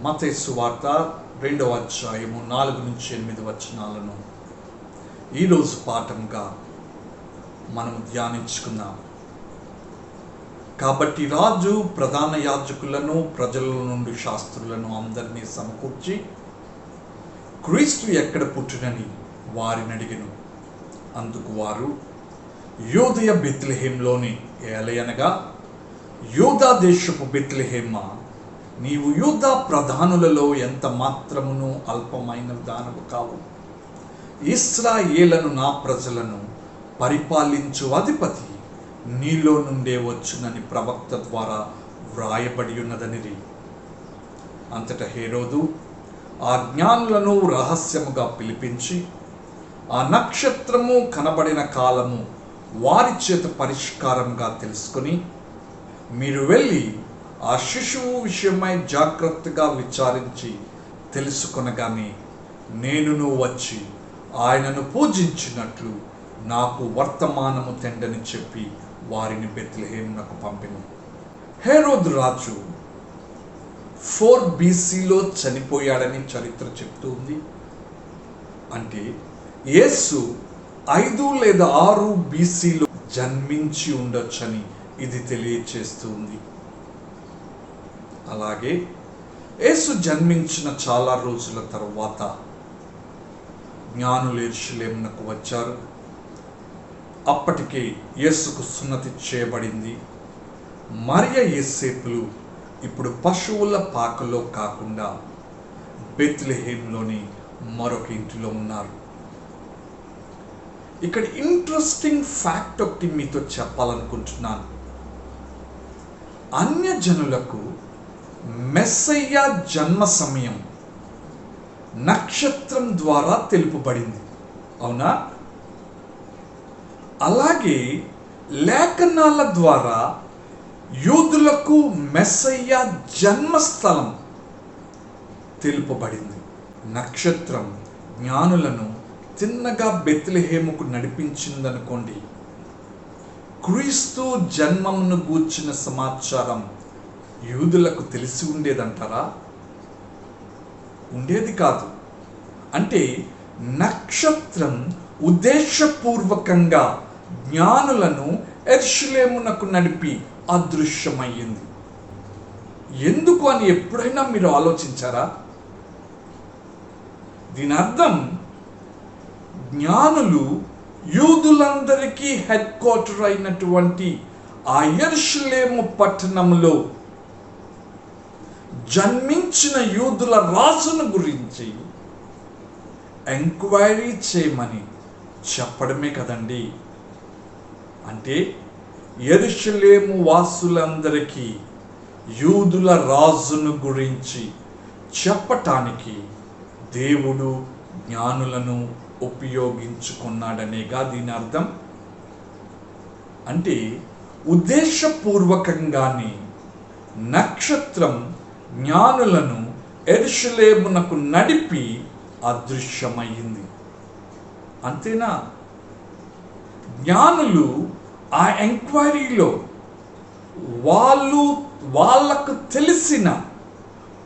మత్తయి సువార్త 2వ అధ్యాయము 4-8 వచనాలను ఈరోజు పాఠంగా మనం ధ్యానించుకుందాం. కాబట్టి రాజు ప్రధాన యాజకులను ప్రజల నుండి శాస్త్రులను అందరినీ సమకూర్చి క్రీస్తు ఎక్కడ పుట్టునని వారిని అడిగెను. అందుకు వారు, యూదయ బెత్లెహేంలోని ఏలయనగా, యూదా దేశపు బెత్లెహేమా, నీవు యూదా ప్రధానులలో ఎంత మాత్రమును అల్పమైన దానవు కావు. ఇశ్రాయేలును నా ప్రజలను పరిపాలించు అధిపతి నీలో నుండే వచ్చునని ప్రవక్త ద్వారా వ్రాయబడి ఉన్నదనిరి. అంతటా హేరోదు ఆ జ్ఞానులను రహస్యముగా పిలిపించి ఆ నక్షత్రము కనబడిన కాలము వారి చేత పరిష్కారంగా తెలుసుకొని, మీరు వెళ్ళి ఆ శిశువు విషయమై జాగ్రత్తగా విచారించి తెలుసుకొనగానే నేనును వచ్చి ఆయనను పూజించినట్లు నాకు వర్తమానము తెండని చెప్పి వారిని బెత్లెహేమునకు పంపెను. హేరోదు రాజు 4 BCలో చనిపోయాడని చరిత్ర చెప్తుంది. అంటే యేసు 5 లేదా 6 BCలో జన్మించి ఉండొచ్చని ఇది తెలియచేస్తుంది. అలాగే యేసు జన్మించిన చాలా రోజుల తరువాత జ్ఞానులు యెరూషలేమునకు వచ్చారు. అప్పటికే యేసుకు సున్నతి చేయబడింది. మరియ యోసేపులు ఇప్పుడు పశువుల పాకలో కాకుండా బెత్లెహేంలోని మరొక ఇంటిలో ఉన్నారు. ఇక్కడ ఇంట్రెస్టింగ్ ఫ్యాక్ట్ ఒకటి మీతో చెప్పాలనుకుంటున్నాను. అన్యజనులకు మెస్సయ్య జన్మ సమయం నక్షత్రం ద్వారా తెలుపబడింది, అవునా? అలాగే లేఖనాల ద్వారా యూదులకు మెస్సయ్య జన్మస్థలం తెలుపబడింది. నక్షత్రం జ్ఞానులను తిన్నగా బెత్లెహేముకు నడిపించిందనుకోండి, క్రీస్తు జన్మమును గూర్చిన సమాచారం యూదులకు తెలిసి ఉండేదంటారా? ఉండేది కాదు. అంటే నక్షత్రం ఉద్దేశపూర్వకంగా జ్ఞానులను యెరూషలేమునకు నడిపి అదృశ్యమయ్యింది. ఎందుకు అని ఎప్పుడైనా మీరు ఆలోచించారా? దీని అర్థం జ్ఞానులు యూదులందరికీ హెడ్ క్వార్టర్ అయినటువంటి ఆ యెరూషలేము పట్టణంలో జన్మించిన యూదుల రాజును గురించి ఎంక్వైరీ చేయమని చెప్పడమే కదండి. అంటే యెరూషలేము వాసులందరికీ యూదుల రాజును గురించి చెప్పటానికి దేవుడు జ్ఞానులను ఉపయోగించుకున్నాడనేగా దీని అర్థం. అంటే ఉద్దేశపూర్వకంగానే నక్షత్రం జ్ఞానులను యెరూషలేమునకు నడిపి అదృశ్యమయ్యింది. అంతేనా? జ్ఞానులు ఆ ఎంక్వైరీలో వాళ్ళకు తెలిసిన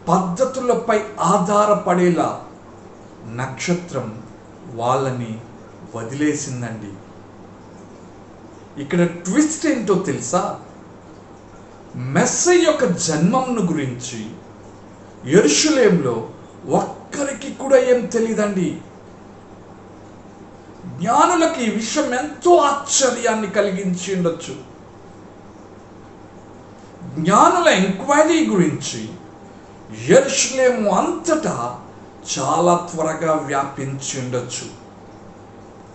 పద్ధతులపై ఆధారపడేలా నక్షత్రం వాళ్ళని వదిలేసిందండి. ఇక్కడ ట్విస్ట్ ఏంటో తెలుసా? మెస్సయ్య యొక్క జన్మమును గురించి యెరూషలేములో ఒక్కరికి కూడా ఏం తెలియదండి. జ్ఞానులకి ఈ విషయం ఎంతో ఆశ్చర్యాన్ని కలిగించి ఉండొచ్చు. జ్ఞానుల ఎంక్వైరీ గురించి యెరూషలేము అంతటా చాలా త్వరగా వ్యాపించి ఉండొచ్చు.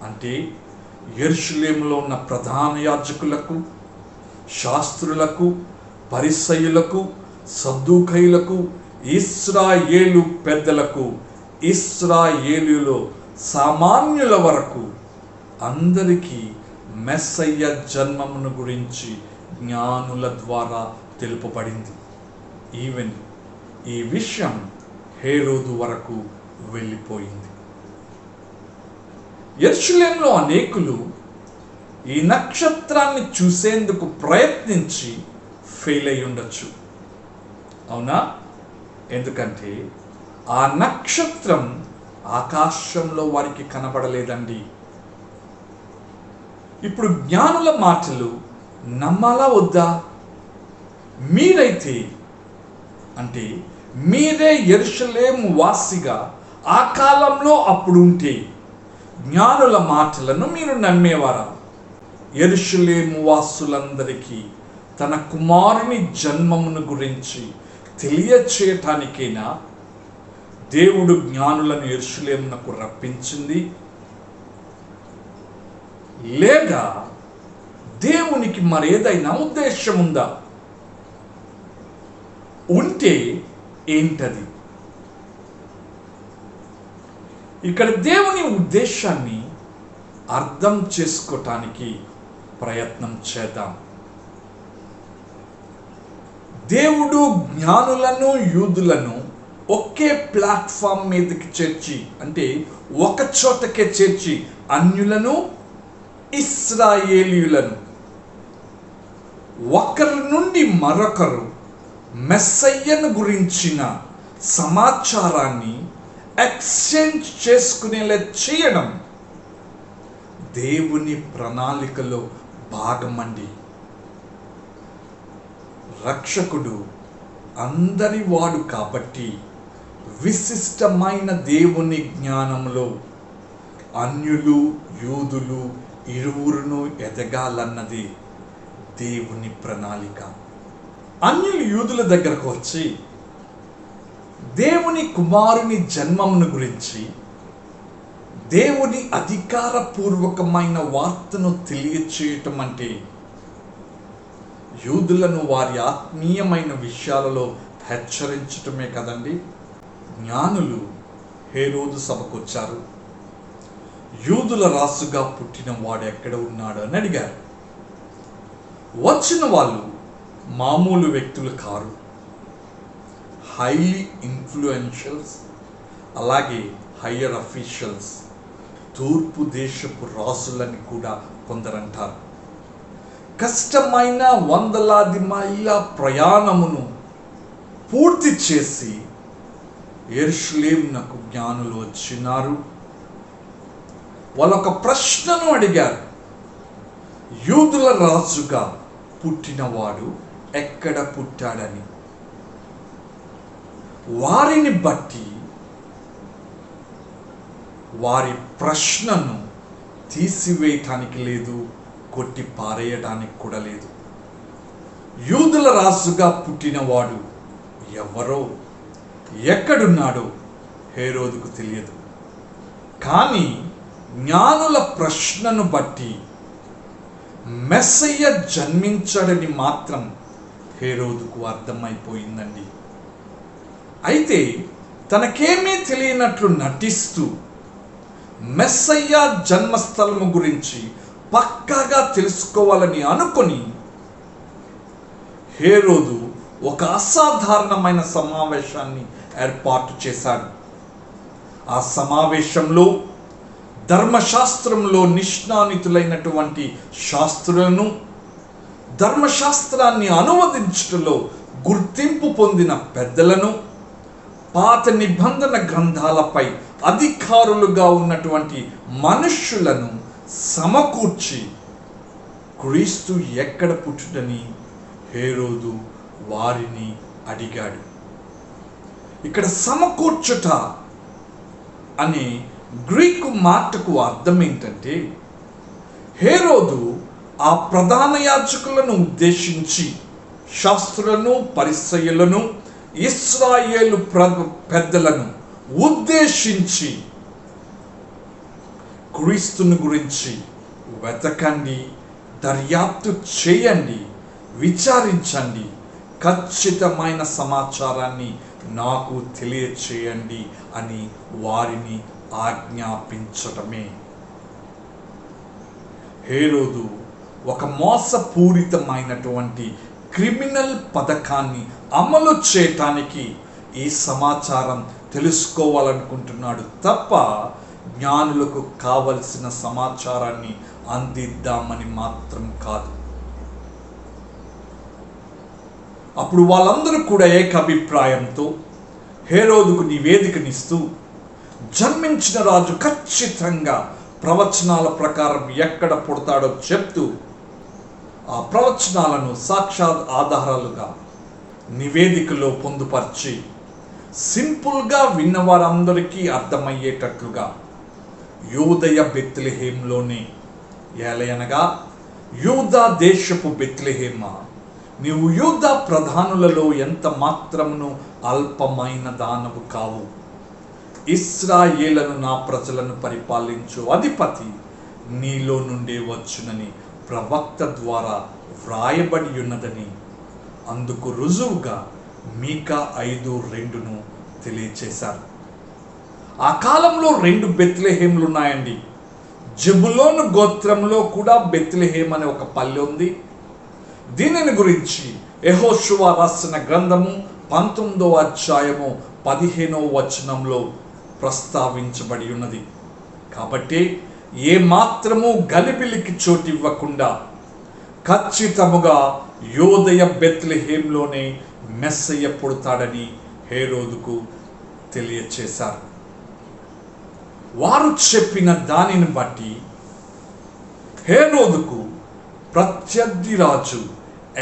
అంటే యెరూషలేములో ఉన్న ప్రధాన యాజకులకు, శాస్త్రులకు, పరిసయ్యులకు, సద్దూకయ్యులకు, ఇశ్రాయేలు పెద్దలకు, ఇశ్రాయేలులో సామాన్యుల వరకు అందరికీ మెస్సయ్య జన్మమును గురించి జ్ఞానుల ద్వారా తెలుపబడింది. ఈవెన్ ఈ విషయం హేరోదు వరకు వెళ్ళిపోయింది. యెరూషలేములో అనేకులు ఈ నక్షత్రాన్ని చూసేందుకు ప్రయత్నించి ఫెయిల్ అయి ఉండొచ్చు, అవునా? ఎందుకంటే ఆ నక్షత్రం ఆకాశంలో వారికి కనబడలేదండి. ఇప్పుడు జ్ఞానుల మాటలు నమ్మాలా వద్దా? మీరైతే అంటే మీరే యెరూషలేము వాసిగా ఆ కాలంలో అప్పుడు ఉంటే జ్ఞానుల మాటలను మీరు నమ్మేవారా? యెరూషలేము వాసులందరికీ తన కుమారుని జన్మమును గురించి తెలియచేయటానికైనా దేవుడు జ్ఞానులను యెరూషలేమునకు రప్పించింది? లేదా దేవునికి మరేదైనా ఉద్దేశం ఉందా? ఉంటే ఏంటది? ఇక్కడ దేవుని ఉద్దేశాన్ని అర్థం చేసుకోవటానికి ప్రయత్నం చేద్దాం. దేవుడు జ్ఞానులను యూదులను ఒకే ప్లాట్ఫామ్ మీదకి చేర్చి, అంటే ఒక చోటకే చేర్చి అన్యులను ఇశ్రాయేలీయులను ఒకరి నుండి మరొకరు మెస్సయ్యను గురించిన సమాచారాన్ని ఎక్స్చేంజ్ చేసుకునేలా చేయడం దేవుని ప్రణాళికలో భాగమండి. రక్షకుడు అందరి వాడు కాబట్టి విశిష్టమైన దేవుని జ్ఞానంలో అన్యులు యూదులు ఇరువురును ఎదగాలన్నది దేవుని ప్రణాళిక. అన్యులు యూదుల దగ్గరకు వచ్చి దేవుని కుమారుని జన్మమును గురించి దేవుని అధికారపూర్వకమైన వార్తను తెలియచేయటం అంటే యూదులను వారి ఆత్మీయమైన విషయాలలో హెచ్చరించటమే కదండి. జ్ఞానులు హేరోదు సభకు వచ్చారు. యూదుల రాసుగా పుట్టిన వాడు ఎక్కడ ఉన్నాడు అని అడిగారు. వచ్చిన వాళ్ళు మామూలు వ్యక్తులు కారు, హైలీ ఇన్ఫ్లుయెన్షియల్స్, అలాగే హయ్యర్ అఫీషియల్స్, తూర్పు దేశపు రాసులని కూడా కొందరంటారు. కష్టమైన 100 మైళ్ళ ప్రయాణమును పూర్తి చేసి యెరూషలేమునకు జ్ఞానులు వచ్చినారు. వాళ్ళొక ప్రశ్నను అడిగారు. యూదుల రాజుగా పుట్టినవాడు ఎక్కడ పుట్టాడని. వారిని బట్టి వారి ప్రశ్నను తీసివేయటానికి లేదు, కొట్టి పారేయడానికి కూడా లేదు. యూదుల రాజుగా పుట్టినవాడు ఎవరో ఎక్కడున్నాడో హేరోదుకు తెలియదు. కానీ జ్ఞానుల ప్రశ్నను బట్టి మెస్సయ్య జన్మించడని మాత్రం హేరోదుకు అర్థమైపోయిందండి. అయితే తనకేమీ తెలియనట్లు నటిస్తూ మెస్సయ్య జన్మస్థలము గురించి పక్కాగా తెలుసుకోవాలని అనుకొని హేరోదు ఒక అసాధారణమైన సమావేశాన్ని ఏర్పాటు చేశాడు. ఆ సమావేశంలో ధర్మశాస్త్రంలో నిష్ణానితులైనటువంటి శాస్త్రులను, ధర్మశాస్త్రాన్ని అనువదించటంలో గుర్తింపు పొందిన పెద్దలను, పాత నిబంధన గ్రంథాలపై అధికారులుగా ఉన్నటువంటి మనుష్యులను సమకూర్చి క్రీస్తు ఎక్కడ పుట్టుడని హేరోదు వారిని అడిగాడు. ఇక్కడ సమకూర్చుట అనే గ్రీకు మాటకు అర్థం ఏంటంటే, హేరోదు ఆ ప్రధాన యాజకులను ఉద్దేశించి శాస్త్రులను, పరిసయ్యులను, ఇశ్రాయేలు పెద్దలను ఉద్దేశించి క్రీస్తుని గురించి వెతకండి, దర్యాప్తు చేయండి, విచారించండి, ఖచ్చితమైన సమాచారాన్ని నాకు తెలియచేయండి అని వారిని ఆజ్ఞాపించటమే. హేరోదు ఒక మోసపూరితమైనటువంటి క్రిమినల్ పథకాన్ని అమలు చేయటానికి ఈ సమాచారం తెలుసుకోవాలనుకుంటున్నాడు తప్ప జ్ఞానులకు కావలసిన సమాచారాన్ని అందిద్దామని మాత్రం కాదు. అప్పుడు వాళ్ళందరూ కూడా ఏకాభిప్రాయంతో హేరోదుకు నివేదికనిస్తూ జన్మించిన రాజు ఖచ్చితంగా ప్రవచనాల ప్రకారం ఎక్కడ పుడతాడో చెప్తూ ఆ ప్రవచనాలను సాక్షాత్ ఆధారాలుగా నివేదికలో పొందుపరిచి సింపుల్గా విన్నవారందరికీ అర్థమయ్యేటట్లుగా యూదయ బెత్లెహేంలోనే, ఏలయనగా యూదా దేశపు బెత్లెహేమా, నీవు యూదా ప్రధానులలో ఎంత మాత్రమును అల్పమైన దానవు కావు. ఇశ్రాయేలును నా ప్రజలను పరిపాలించు అధిపతి నీలో నుండే వచ్చునని ప్రవక్త ద్వారా వ్రాయబడి ఉన్నదని అందుకు రుజువుగా మీకా 5:2 తెలియచేశారు. ఆ కాలంలో 2 బెత్లెహేంలు ఉన్నాయండి. జెబులోను గోత్రంలో కూడా బెత్లెహేం అనే ఒక పల్లె ఉంది. దీనిని గురించి యెహోషువ రాసిన గ్రంథము 19వ అధ్యాయము 15వ వచనంలో ప్రస్తావించబడి ఉన్నది. కాబట్టి ఏ మాత్రము గలిబిలికి చోటివ్వకుండా ఖచ్చితముగా యూదయ బెత్లెహేంలోనే మెస్సయ్య పుడతాడని హేరోదుకు తెలియచేశారు. వారు చెప్పిన దానిని బట్టి హేరోదుకు ప్రత్యర్థి రాజు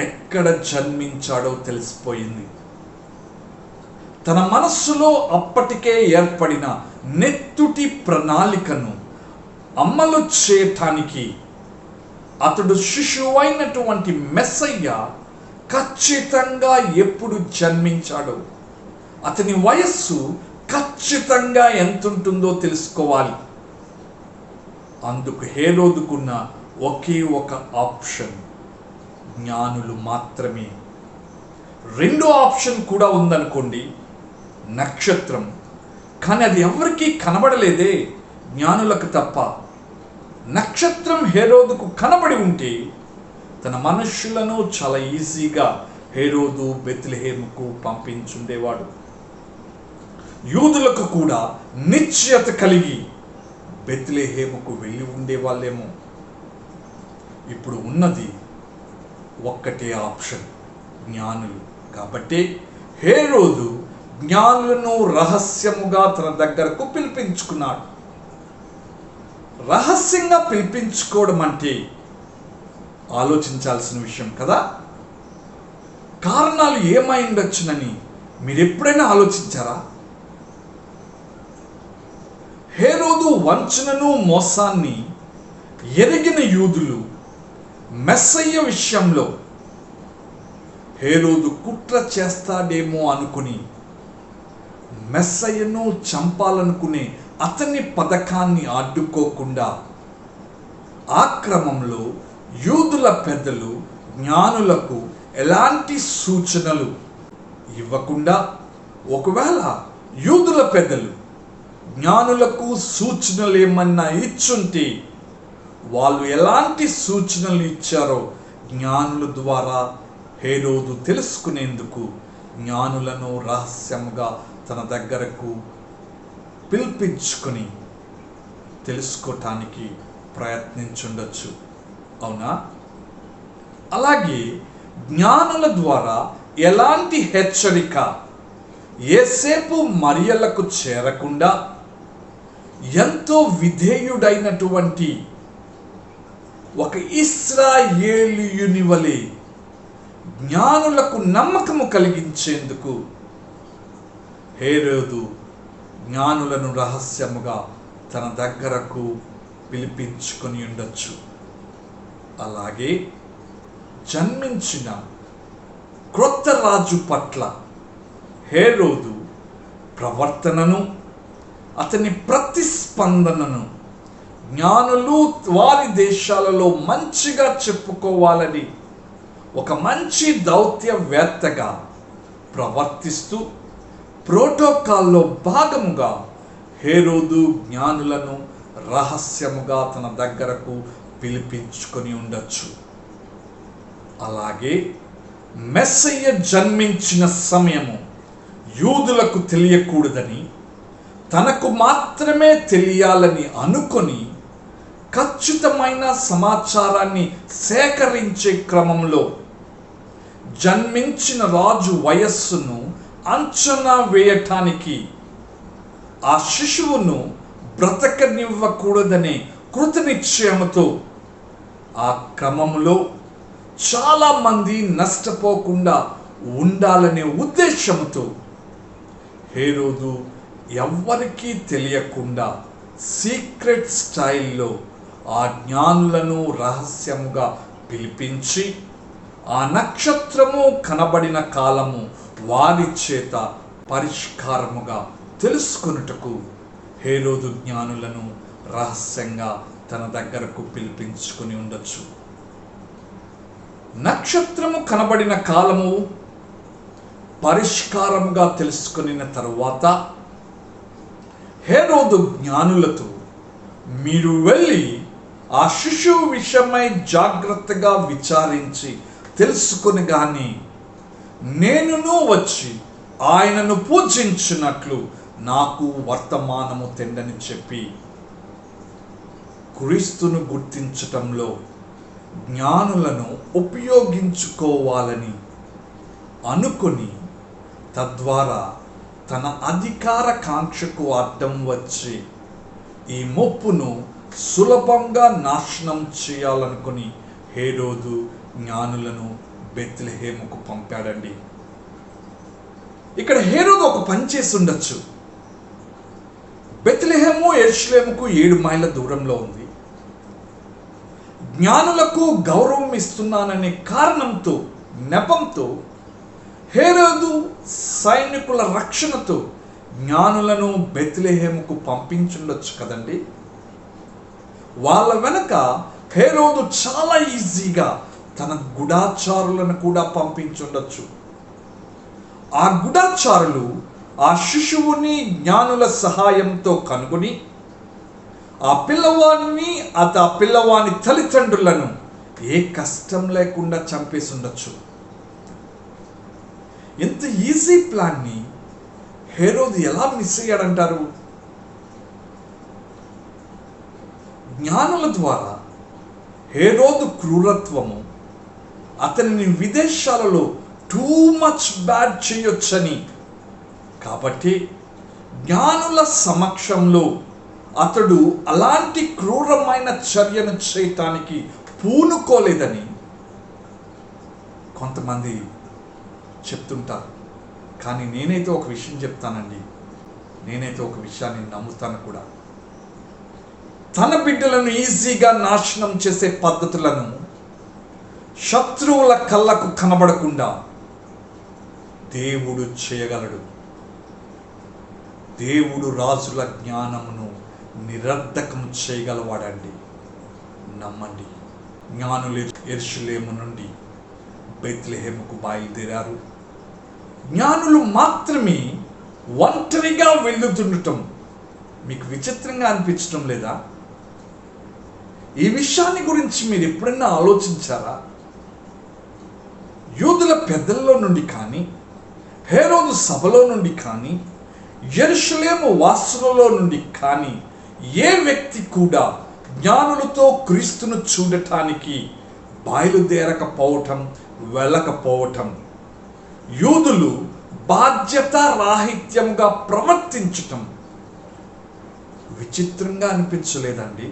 ఎక్కడ జన్మించాడో తెలిసిపోయింది. తన మనస్సులో అప్పటికే ఏర్పడిన నెత్తుటి ప్రణాళికను అమలు చేయటానికి అతడు శిశువైనటువంటి మెస్సయ్య ఖచ్చితంగా ఎప్పుడు జన్మించాడో, అతని వయస్సు ఖచ్చితంగా ఎంతుంటుందో తెలుసుకోవాలి. అందుకు హేరోదుకున్న ఒకే ఒక ఆప్షన్ జ్ఞానులు మాత్రమే. రెండో ఆప్షన్ కూడా ఉందనుకోండి, నక్షత్రం. కానీ అది ఎవరికీ కనబడలేదే, జ్ఞానులకు తప్ప. నక్షత్రం హేరోదుకు కనబడి ఉంటే తన మనుష్యులను చాలా ఈజీగా హేరోదు బెత్లెహేముకు పంపించుండేవాడు. యూదులకు కూడా నిశ్చయత కలిగి బెత్లెహేముకు వెళ్ళి ఉండేవాళ్ళేమో. ఇప్పుడు ఉన్నది ఒక్కటే ఆప్షన్, జ్ఞానులు. కాబట్టి హేరోదు జ్ఞానులను రహస్యముగా తన దగ్గరకు పిలిపించుకున్నాడు. రహస్యంగా పిలిపించుకోవడం అంటే ఆలోచించాల్సిన విషయం కదా. కారణాలు ఏమై ఉండొచ్చునని మీరు ఎప్పుడైనా ఆలోచించారా? హేరోదు వంచనను మోసాన్ని ఎరిగిన యూదులు మెస్సయ్య విషయంలో హేరోదు కుట్ర చేస్తాడేమో అనుకుని మెస్సయ్యను చంపాలనుకునే అతని పథకాన్ని అడ్డుకోకుండా ఆ క్రమంలో యూదుల పెద్దలు జ్ఞానులకు ఎలాంటి సూచనలు ఇవ్వకుండా, ఒకవేళ యూదుల పెద్దలు జ్ఞానులకు సూచనలు ఏమన్నా ఇచ్చుంటే వాళ్ళు ఎలాంటి సూచనలు ఇచ్చారో జ్ఞానుల ద్వారా హేరోదు తెలుసుకునేందుకు జ్ఞానులను రహస్యంగా తన దగ్గరకు పిలిపించుకొని తెలుసుకోవటానికి ప్రయత్నించుండొచ్చు. అవునా? అలాగే జ్ఞానుల ద్వారా ఎలాంటి హెచ్చరిక యేసేపు మరియలకు చేరకుండా ఎంతో విధేయుడైనటువంటి ఒక ఇశ్రాయేలీయుని వలె జ్ఞానులకు నమ్మకము కలిగించేందుకు హేరోదు జ్ఞానులను రహస్యముగా తన దగ్గరకు పిలిపించుకొని ఉండొచ్చు. అలాగే జన్మించిన క్రొత్త రాజు పట్ల హేరోదు ప్రవర్తనను, అతని ప్రతిస్పందనను జ్ఞానులు వారి దేశాలలో మంచిగా చెప్పుకోవాలని ఒక మంచి దౌత్యవేత్తగా ప్రవర్తిస్తూ ప్రోటోకాల్లో భాగముగా హేరోదు జ్ఞానులను రహస్యముగా తన దగ్గరకు పిలిపించుకొని ఉండొచ్చు. అలాగే మెస్సయ్య జన్మించిన సమయము యూదులకు తెలియకూడదని, తనకు మాత్రమే తెలియాలని అనుకొని ఖచ్చితమైన సమాచారాన్ని సేకరించే క్రమంలో జన్మించిన రాజు వయస్సును అంచనా వేయటానికి, ఆ శిశువును బ్రతకనివ్వకూడదనే కృతనిశ్చయముతో ఆ క్రమంలో చాలామంది నష్టపోకుండా ఉండాలనే ఉద్దేశంతో హేరోదు ఎవ్వరికీ తెలియకుండా సీక్రెట్ స్టైల్లో ఆ జ్ఞానులను రహస్యముగా పిలిపించి ఆ నక్షత్రము కనబడిన కాలము వారి చేత పరిష్కారముగా తెలుసుకొనుటకు హేరోదు జ్ఞానులను రహస్యంగా తన దగ్గరకు పిలిపించుకుని ఉండొచ్చు. నక్షత్రము కనబడిన కాలము పరిష్కారముగా తెలుసుకున్న తరువాత హేరోదు జ్ఞానులతో, మీరు వెళ్ళి ఆ శిశువు విషయమై జాగ్రత్తగా విచారించి తెలుసుకుని గాని నేనును వచ్చి ఆయనను పూజించినట్లు నాకు వర్తమానము తెండని చెప్పి క్రీస్తును గుర్తించటంలో జ్ఞానులను ఉపయోగించుకోవాలని అనుకొని తద్వారా తన అధికార కాంక్షకు అడ్డం వచ్చి ఈ ముప్పును సులభంగా నాశనం చేయాలనుకుని హేరోదు జ్ఞానులను బెత్లెహేముకు పంపాడండి. ఇక్కడ హేరోదు ఒక పని చేసి ఉండొచ్చు. బెత్లెహేము యెరూషలేముకు 7 మైళ్ళ దూరంలో ఉంది. జ్ఞానులకు గౌరవం ఇస్తున్నాననే కారణంతో, నెపంతో హేరోదు సైనికుల రక్షణతో జ్ఞానులను బెత్లెహేముకు పంపించుండొచ్చు కదండి. వాళ్ళ వెనక హేరోదు చాలా ఈజీగా తన గుడాచారులను కూడా పంపించుండొచ్చు. ఆ గుడాచారులు ఆ శిశువుని జ్ఞానుల సహాయంతో కనుగొని ఆ పిల్లవాడిని ఆ పిల్లవాని తల్లిదండ్రులను ఏ కష్టం లేకుండా చంపేసి ఉండొచ్చు. ఇంత ఈజీ ప్లాన్ని హేరోదు ఎలా మిస్ అయ్యాడంటారు? జ్ఞానుల ద్వారా హేరోదు క్రూరత్వము అతనిని విదేశాలలో టూ మచ్ బ్యాడ్ చేయొచ్చని, కాబట్టి జ్ఞానుల సమక్షంలో అతడు అలాంటి క్రూరమైన చర్యను చేయటానికి పూనుకోలేదని కొంతమంది చెప్తుంటారు. కానీ నేనైతే ఒక విషయం చెప్తానండి, నేనైతే ఒక విషయాన్ని నమ్ముతాను కూడా. తన బిడ్డలను ఈజీగా నాశనం చేసే పద్ధతులను శత్రువుల కళ్ళకు కనబడకుండా దేవుడు చేయగలడు. దేవుడు రాజుల జ్ఞానమును నిరర్ధకం చేయగలవాడండి, నమ్మండి. జ్ఞానులు యెరూషలేము నుండి బెత్లెహేముకు బయలుదేరారు. జ్ఞానులు మాత్రమే ఒంటరిగా వెళ్ళుతుండటం మీకు విచిత్రంగా అనిపించడం లేదా? ఈ విషయాన్ని గురించి మీరు ఎప్పుడైనా ఆలోచించారా? యూదుల పెద్దల్లో నుండి కానీ, హేరోదు సభలో నుండి కానీ, యెరూషలేము వాసులలో నుండి కానీ ఏ వ్యక్తి కూడా జ్ఞానులతో క్రీస్తును చూడటానికి బయలుదేరకపోవటం, వెళ్ళకపోవటం, యూదులు బాధ్యత రాహిత్యంగా ప్రవర్తించటం విచిత్రంగా అనిపించలేదండి?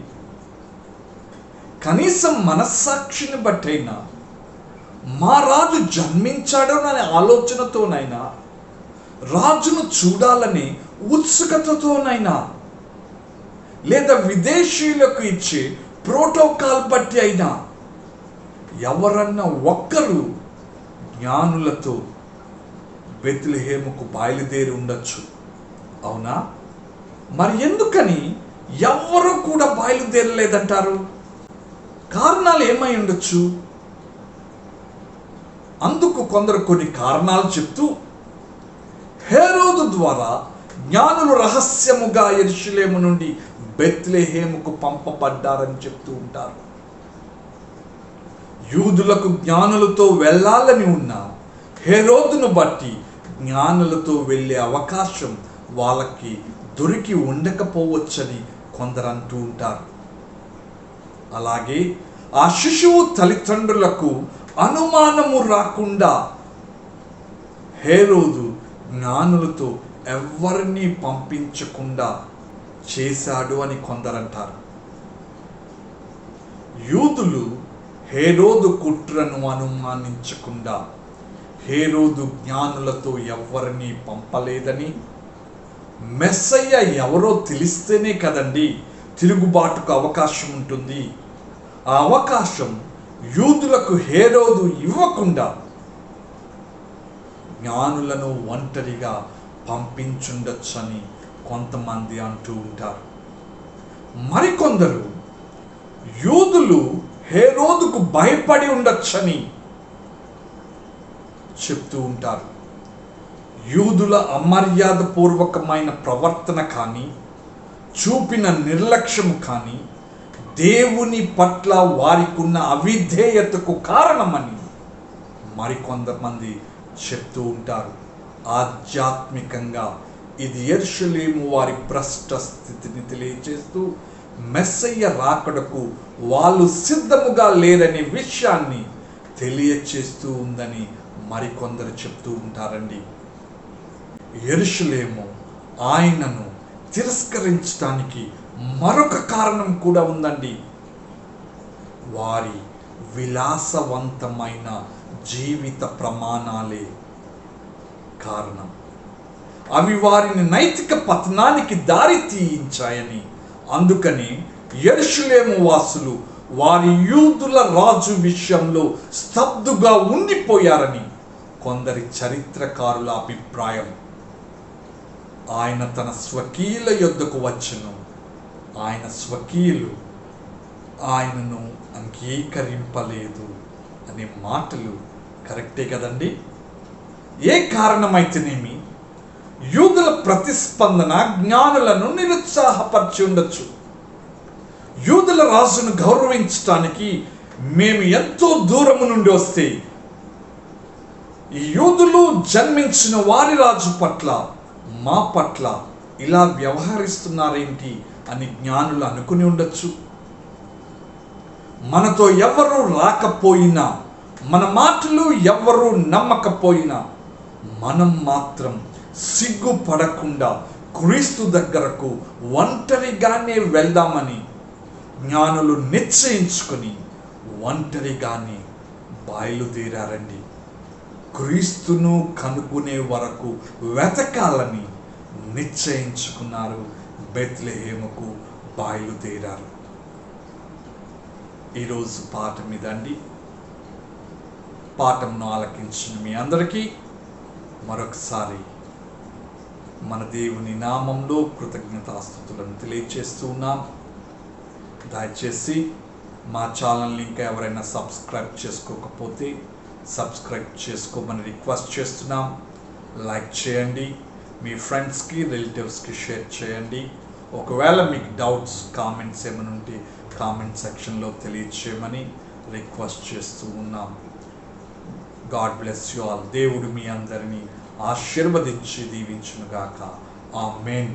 కనీసం మనస్సాక్షిని బట్టైనా మా రాజు జన్మించాడోననే ఆలోచనతోనైనా, రాజును చూడాలనే ఉత్సుకతతోనైనా, లేదా విదేశీయులకు ఇచ్చే ప్రోటోకాల్ బట్టి అయినా ఎవరన్నా ఒక్కరు జ్ఞానులతో బెత్లెహేముకు బయలుదేరి ఉండొచ్చు, అవునా? మరి ఎందుకని ఎవ్వరూ కూడా బయలుదేరలేదంటారు? కారణాలు ఏమై ఉండొచ్చు? అందుకు కొందరు కొన్ని కారణాలు చెప్తూ హేరోదు ద్వారా జ్ఞానులు రహస్యముగా యెరూషలేము నుండి బెత్లెహేముకు పంపబడ్డారని చెప్తూ ఉంటారు. యూదులకు జ్ఞానులతో వెళ్ళాలని ఉన్న హేరోదును బట్టి జ్ఞానులతో వెళ్ళే అవకాశం వాళ్ళకి దొరికి ఉండకపోవచ్చని కొందరు అంటూ ఉంటారు. అలాగే ఆ శిశువు తల్లిదండ్రులకు అనుమానము రాకుండా హేరోదు జ్ఞానులతో ఎవరిని పంపించకుండా చేశాడు అని కొందరంటారు. యూదులు హేరోదు కుట్రను అనుమానించకుండా హేరోదు జ్ఞానులతో ఎవరిని పంపలేదని, మెస్సయ్య ఎవరో తెలిస్తేనే కదండి తిరుగుబాటుకు అవకాశం ఉంటుంది. ఆ అవకాశం యూదులకు హేరోదు ఇవ్వకుండా జ్ఞానులను ఒంటరిగా పంపించుండొచ్చని కొంతమంది అంటూ ఉంటారు. మరికొందరు యూదులు హేరోదుకు భయపడి ఉండొచ్చని చెప్తూ ఉంటారు. యూదుల అమర్యాదపూర్వకమైన ప్రవర్తన కానీ, చూపిన నిర్లక్ష్యం కానీ దేవుని పట్ల వారికున్న అవిధేయతకు కారణమని మరికొంతమంది చెప్తూ ఉంటారు. ఆధ్యాత్మికంగా ఇది యెరూషలేము వారి భ్రష్ట స్థితిని తెలియజేస్తూ మెస్సయ్య రాకడకు వాళ్ళు సిద్ధముగా లేరనే విషయాన్ని తెలియచేస్తూ ఉందని మరికొందరు చెప్తూ ఉంటారండి. యెరూషలేము ఆయనను తిరస్కరించడానికి మరొక కారణం కూడా ఉందండి. వారి విలాసవంతమైన జీవిత ప్రమాణాలే కారణం. అవి వారిని నైతిక పతనానికి దారి తీయించాయని, అందుకని యెరూషలేము వాసులు వారి యూదుల రాజు విషయంలో స్తబ్దుగా ఉండిపోయారని కొందరి చరిత్రకారుల అభిప్రాయం. ఆయన తన స్వకీయుల యొద్దకు వచ్చెను, ఆయన స్వకీయులు ఆయనను అంగీకరింపలేదు అనే మాటలు కరెక్టే కదండి. ఏ కారణమైతేనేమి యూదుల ప్రతిస్పందన జ్ఞానులను నిరుత్సాహపరిచి ఉండొచ్చు. యూదుల రాజును గౌరవించటానికి మేము ఎంతో దూరము నుండి వస్తే ఈ యూదులు జన్మించిన వారి రాజు పట్ల మా పట్ల ఇలా వ్యవహరిస్తున్నారేంటి అని జ్ఞానులు అనుకుని ఉండొచ్చు. మనతో ఎవరు రాకపోయినా, మన మాటలు ఎవరు నమ్మకపోయినా మనం మాత్రం సిగ్గుపడకుండా క్రీస్తు దగ్గరకు ఒంటరిగానే వెళ్దామని జ్ఞానులు నిశ్చయించుకొని ఒంటరిగానే బయలుదేరారండి. క్రీస్తును కనుక్కునే వరకు వెతకాలని నిశ్చయించుకున్నారు. బెత్లెహేముకు బయలుదేరారు. ఈరోజు పాఠం ఇదండి. పాఠంను ఆలకించిన మీ అందరికీ మరొకసారి మన దేవుని నామంలో కృతజ్ఞతాస్తుతులను తెలియజేస్తూ ఉన్నాం. దయచేసి మా ఛానల్ని ఇంకా ఎవరైనా సబ్స్క్రైబ్ చేసుకోకపోతే సబ్స్క్రైబ్ చేసుకోమని రిక్వెస్ట్ చేస్తున్నాం. లైక్ చేయండి, మీ ఫ్రెండ్స్కి రిలేటివ్స్కి షేర్ చేయండి. ఒకవేళ మీకు డౌట్స్ కామెంట్స్ ఏమైనా ఉంటే కామెంట్ సెక్షన్లో తెలియచేయమని రిక్వెస్ట్ చేస్తూ ఉన్నాం. God bless you all. దేవుడు మీ అందరినీ ఆశీర్వదించి దీవించునుగాక. ఆమేన్.